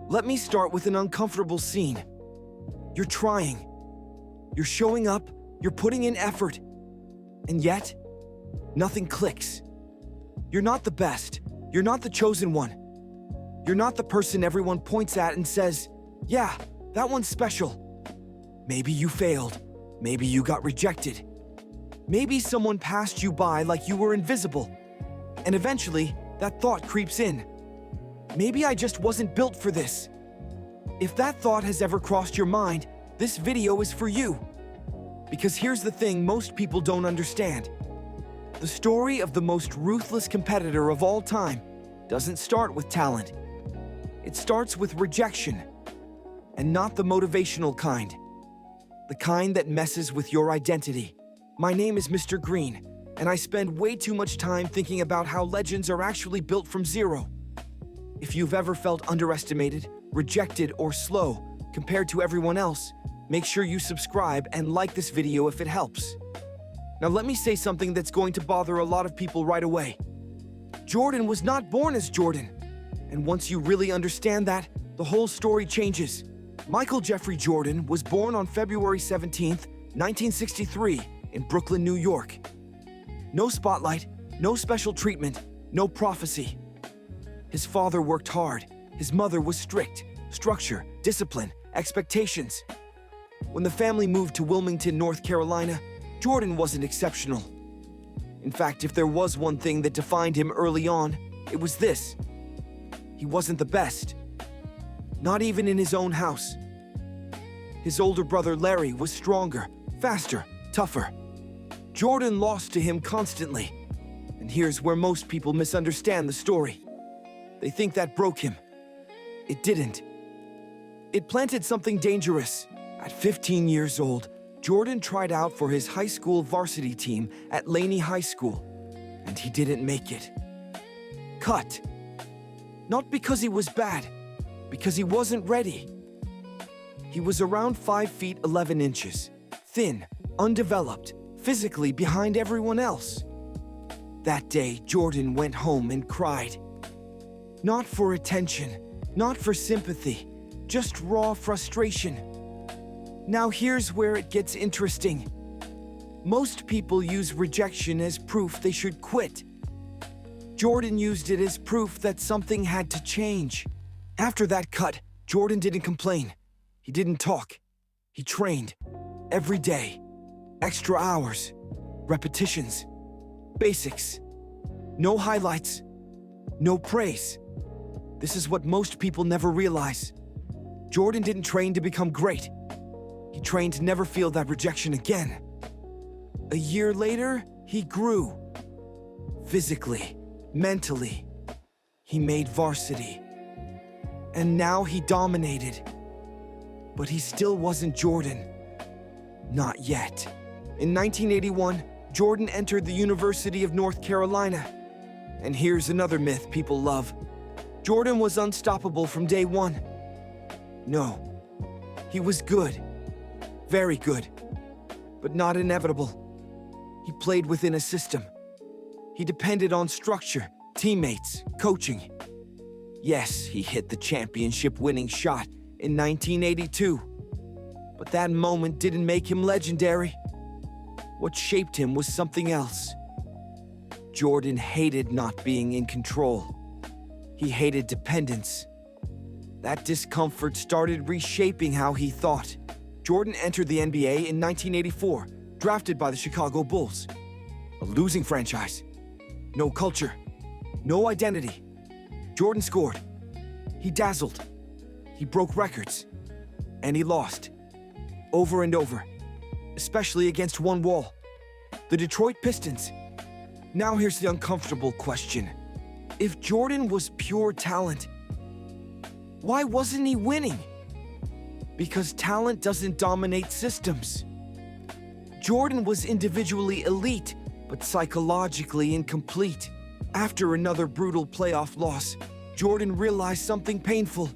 Let me start with an uncomfortable scene. You're trying. You're showing up, you're putting in effort. And yet, nothing clicks. You're not the best. You're not the chosen one. You're not the person everyone points at and says, "Yeah, that one's special." Maybe you failed. Maybe you got rejected. Maybe someone passed you by like you were invisible. And eventually, that thought creeps in. Maybe I just wasn't built for this. If that thought has ever crossed your mind, this video is for you. Because here's the thing most people don't understand. The story of the most ruthless competitor of all time doesn't start with talent. It starts with rejection, and not the motivational kind. The kind that messes with your identity. My name is Mr. Green, and I spend way too much time thinking about how legends are actually built from zero. If you've ever felt underestimated, rejected, or slow compared to everyone else, make sure you subscribe and like this video if it helps. Now let me say something that's going to bother a lot of people right away. Jordan was not born as Jordan. And once you really understand that, the whole story changes. Michael Jeffrey Jordan was born on February 17th, 1963 in Brooklyn, New York. No spotlight, no special treatment, no prophecy. His father worked hard. His mother was strict. Structure, discipline, expectations. When the family moved to Wilmington, North Carolina, Jordan wasn't exceptional. In fact, if there was one thing that defined him early on, it was this. He wasn't the best. Not even in his own house. His older brother Larry was stronger, faster, tougher. Jordan lost to him constantly. And here's where most people misunderstand the story. They think that broke him. It didn't. It planted something dangerous. At 15 years old, Jordan tried out for his high school varsity team at Laney High School, and he didn't make it. Cut. Not because he was bad, because he wasn't ready. He was around 5 feet 11 inches, thin, undeveloped, physically behind everyone else. That day, Jordan went home and cried. Not for attention, not for sympathy, just raw frustration. Now here's where it gets interesting. Most people use rejection as proof they should quit. Jordan used it as proof that something had to change. After that cut, Jordan didn't complain. He didn't talk. He trained. Every day. Extra hours. Repetitions. Basics. No highlights. No praise. This is what most people never realize. Jordan didn't train to become great. He trained to never feel that rejection again. A year later, he grew. Physically, mentally. He made varsity. And now he dominated. But he still wasn't Jordan. Not yet. In 1981, Jordan entered the University of North Carolina. And here's another myth people love. Jordan was unstoppable from day one. No. He was good. Very good. But not inevitable. He played within a system. He depended on structure, teammates, coaching. Yes, he hit the championship-winning shot in 1982. But that moment didn't make him legendary. What shaped him was something else. Jordan hated not being in control. He hated dependence. That discomfort started reshaping how he thought. Jordan entered the NBA in 1984, drafted by the Chicago Bulls. A losing franchise. No culture. No identity. Jordan scored. He dazzled. He broke records. And he lost. Over and over. Especially against one wall. The Detroit Pistons. Now here's the uncomfortable question. If Jordan was pure talent, why wasn't he winning? Because talent doesn't dominate systems. Jordan was individually elite, but psychologically incomplete. After another brutal playoff loss, Jordan realized something painful.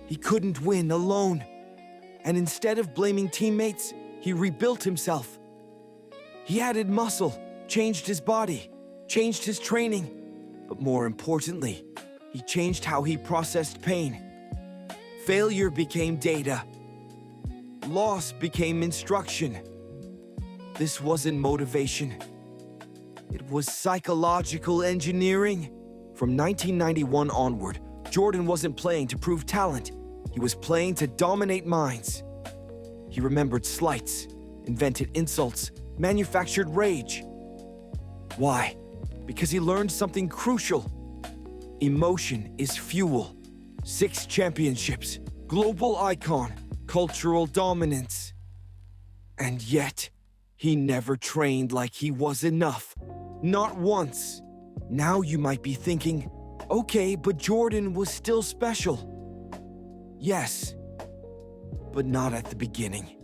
He couldn't win alone. And instead of blaming teammates, he rebuilt himself. He added muscle, changed his body, changed his training. But more importantly, he changed how he processed pain. Failure became data. Loss became instruction. This wasn't motivation. It was psychological engineering. From 1991 onward, Jordan wasn't playing to prove talent. He was playing to dominate minds. He remembered slights, invented insults, manufactured rage. Why? Because he learned something crucial. Emotion is fuel. 6 championships, global icon, cultural dominance. And yet, he never trained like he was enough. Not once. Now you might be thinking, okay, but Jordan was still special. Yes, but not at the beginning.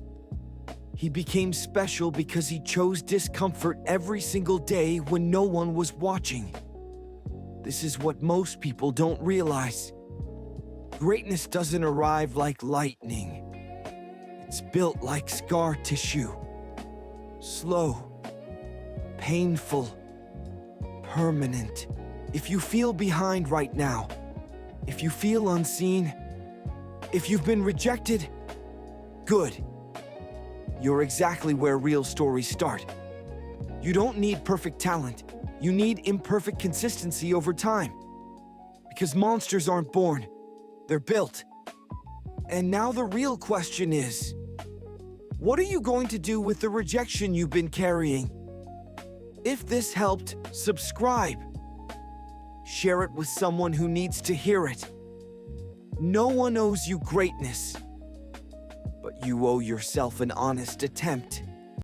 He became special because he chose discomfort every single day when no one was watching. This is what most people don't realize. Greatness doesn't arrive like lightning. It's built like scar tissue. Slow, painful, permanent. If you feel behind right now, if you feel unseen, if you've been rejected, good. You're exactly where real stories start. You don't need perfect talent. You need imperfect consistency over time. Because monsters aren't born, they're built. And now the real question is, what are you going to do with the rejection you've been carrying? If this helped, subscribe. Share it with someone who needs to hear it. No one owes you greatness, but you owe yourself an honest attempt.